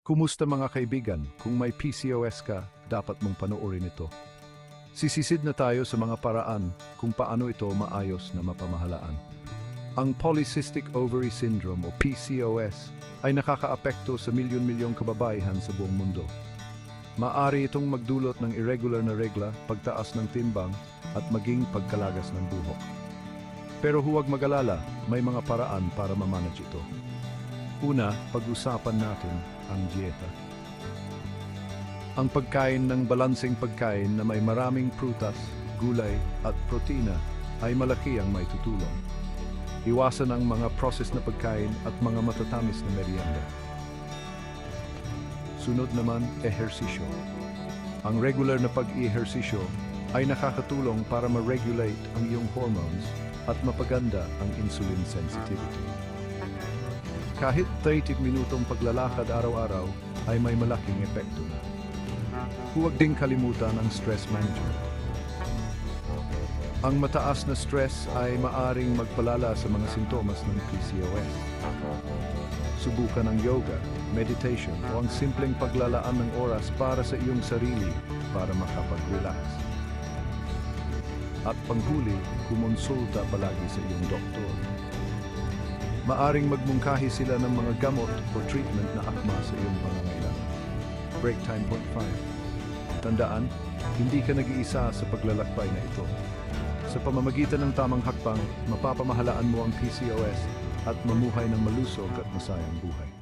Kumusta mga kaibigan? Kung may PCOS ka, dapat mong panoorin ito. Sisisid na tayo sa mga paraan kung paano ito maayos na mapamahalaan. Ang Polycystic Ovary Syndrome o PCOS ay nakakaapekto sa milyon-milyong kababaihan sa buong mundo. Maaari itong magdulot ng irregular na regla, pagtaas ng timbang, at maging pagkalagas ng buhok. Pero huwag mag-alala, may mga paraan para ma-manage ito. Una, pag-usapan natin ang dieta. Ang pagkain ng balanseng pagkain na may maraming prutas, gulay at protina ay malaki ang may tutulong. Iwasan ang mga processed na pagkain at mga matatamis na merienda. Sunod naman, ehersisyo. Ang regular na pag-ehersisyo ay nakakatulong para ma-regulate ang iyong hormones at mapaganda ang insulin sensitivity. Kahit 30 minutong paglalakad araw-araw ay may malaking epekto na. Huwag ding kalimutan ang stress management. Ang mataas na stress ay maaring magpalala sa mga sintomas ng PCOS. Subukan ang yoga, meditation o ang simpleng paglalaan ng oras para sa iyong sarili para makapag-relax. At panghuli, kumonsulta palagi sa iyong doktor. Maaring magmungkahi sila ng mga gamot o treatment na akma sa iyong pangangailangan. Break time point 5. Tandaan, hindi ka nag-iisa sa paglalakbay na ito. Sa pamamagitan ng tamang hakbang, mapapamahalaan mo ang PCOS at mamuhay ng malusog at masayang buhay.